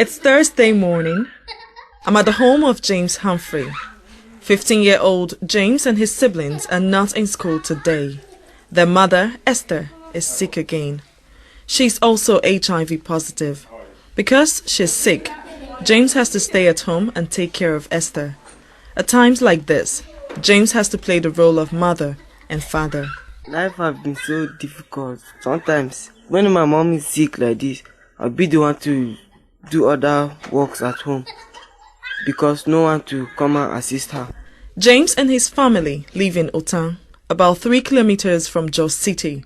It's Thursday morning. I'm at the home of James Humphrey. 15-year-old James and his siblings are not in school today. Their mother, Esther, is sick again. She's also HIV positive. Because she's sick, James has to stay at home and take care of Esther. At times like this, James has to play the role of mother and father. Life has been so difficult. Sometimes, when my mom is sick like this, I'll be the one to do other works at home because no one to come and assist her. James and his family live in Otan, about 3 kilometers from Jos City.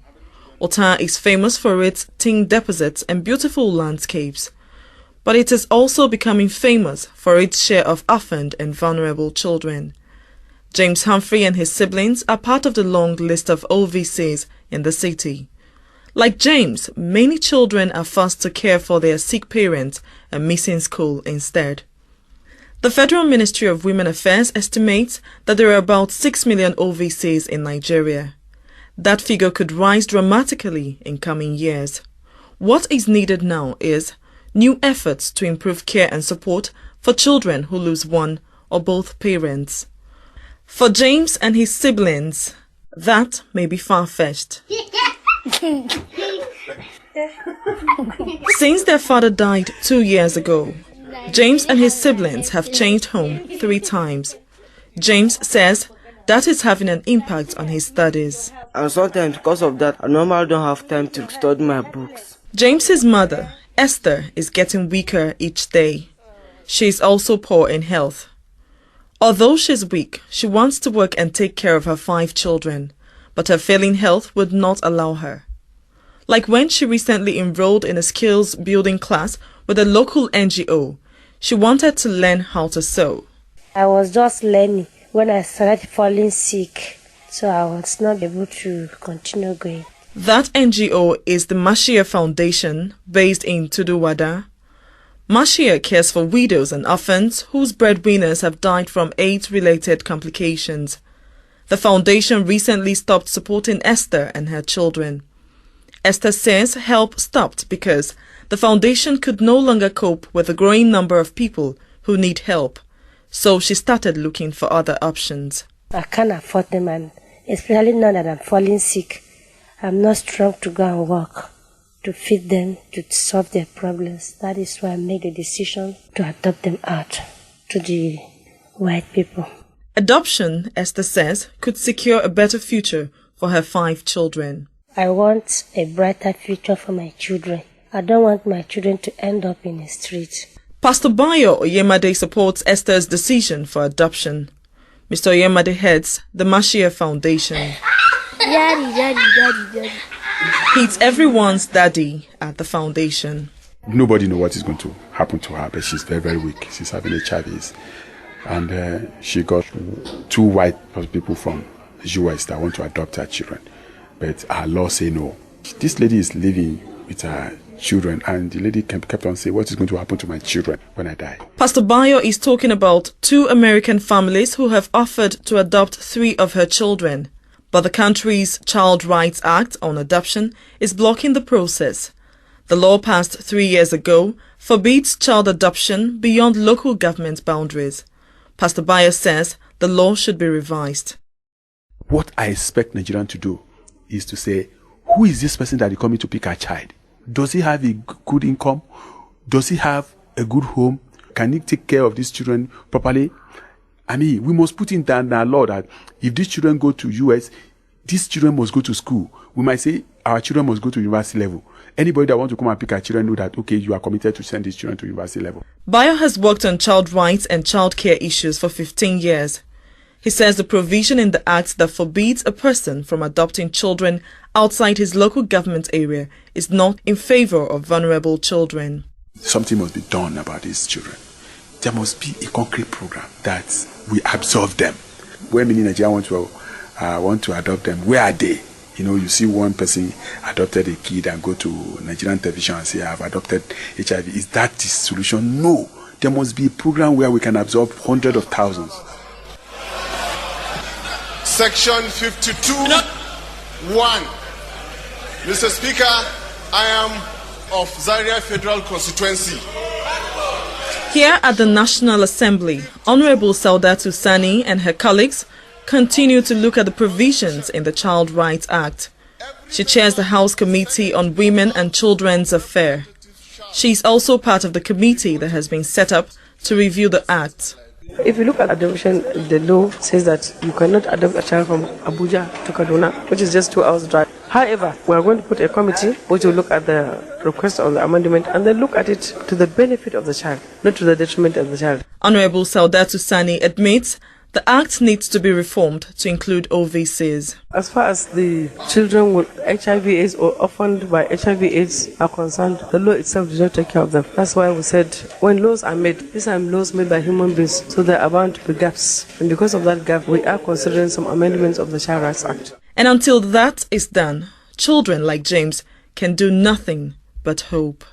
Otan is famous for its tin deposits and beautiful landscapes, but it is also becoming famous for its share of orphaned and vulnerable children. James Humphrey and his siblings are part of the long list of OVCs in the city. Like James, many children are forced to care for their sick parents and missing school instead. The Federal Ministry of Women Affairs estimates that there are about 6 million OVCs in Nigeria. That figure could rise dramatically in coming years. What is needed now is new efforts to improve care and support for children who lose one or both parents. For James and his siblings, that may be far-fetched. Since their father died 2 years ago, James and his siblings have changed home 3 times. James says that is having an impact on his studies. And sometimes because of that, I normally don't have time to study my books. James's mother, Esther, is getting weaker each day. She is also poor in health. Although she's weak, she wants to work and take care of her 5 children, but her failing health would not allow her. Like when she recently enrolled in a skills building class with a local NGO, she wanted to learn how to sew. I was just learning when I started falling sick, so I was not able to continue going. That NGO is the Mashia Foundation, based in Ugwuegbu. Mashia cares for widows and orphans whose breadwinners have died from AIDS-related complications. The foundation recently stopped supporting Esther and her children. Esther says help stopped because the foundation could no longer cope with the growing number of people who need help, so she started looking for other options. I can't afford them, and especially now that I'm falling sick, I'm not strong to go and work, to feed them, to solve their problems. That is why I made the decision to adopt them out to the white people. Adoption, Esther says, could secure a better future for her 5 children. I want a brighter future for my children. I don't want my children to end up in the street. Pastor Bayo Oyemade supports Esther's decision for adoption. Mr. Oyemade heads the Mashia Foundation. Daddy. He's everyone's daddy at the foundation. Nobody knows what is going to happen to her, but she's very, very weak. She's having HIV. And she got 2 white people from US that want to adopt her children. But our law say no. This lady is living with her children, and the lady kept on saying, what is going to happen to my children when I die? Pastor Bayo is talking about 2 American families who have offered to adopt 3 of her children. But the country's Child Rights Act on adoption is blocking the process. The law passed 3 years ago forbids child adoption beyond local government boundaries. Pastor Bayo says the law should be revised. What I expect Nigerians to do is to say, who is this person that is coming to pick our child? Does he have a good income? Does he have a good home? Can he take care of these children properly? I mean, we must put in down our law that if these children go to US, these children must go to school. We might say our children must go to university level. Anybody that wants to come and pick our children know that, okay, you are committed to send these children to university level. Bayo has worked on child rights and child care issues for 15 years. He says the provision in the Act that forbids a person from adopting children outside his local government area is not in favor of vulnerable children. Something must be done about these children. There must be a concrete program that we absorb them. When many Nigerians want to adopt them, where are they? You know, you see one person adopted a kid and go to Nigerian television and say, I have adopted HIV. Is that the solution? No. There must be a program where we can absorb hundreds of thousands. Section 52(1). Mr. Speaker, I am of Zaria Federal Constituency. Here at the National Assembly, Honorable Saudatu Sani and her colleagues continue to look at the provisions in the Child Rights Act. She chairs the House Committee on Women and Children's Affairs. She is also part of the committee that has been set up to review the act. If you look at adoption, the law says that you cannot adopt a child from Abuja to Kaduna, which is just 2 hours drive. However, we are going to put a committee which will look at the request on the amendment and then look at it to the benefit of the child, not to the detriment of the child. Honorable Saudatu Sani admits the act needs to be reformed to include OVCs. As far as the children with HIV/AIDS or orphaned by HIV/AIDS are concerned, the law itself does not take care of them. That's why we said when laws are made, these are laws made by human beings, so there are bound to be gaps. And because of that gap, we are considering some amendments of the Child Rights Act. And until that is done, children like James can do nothing but hope.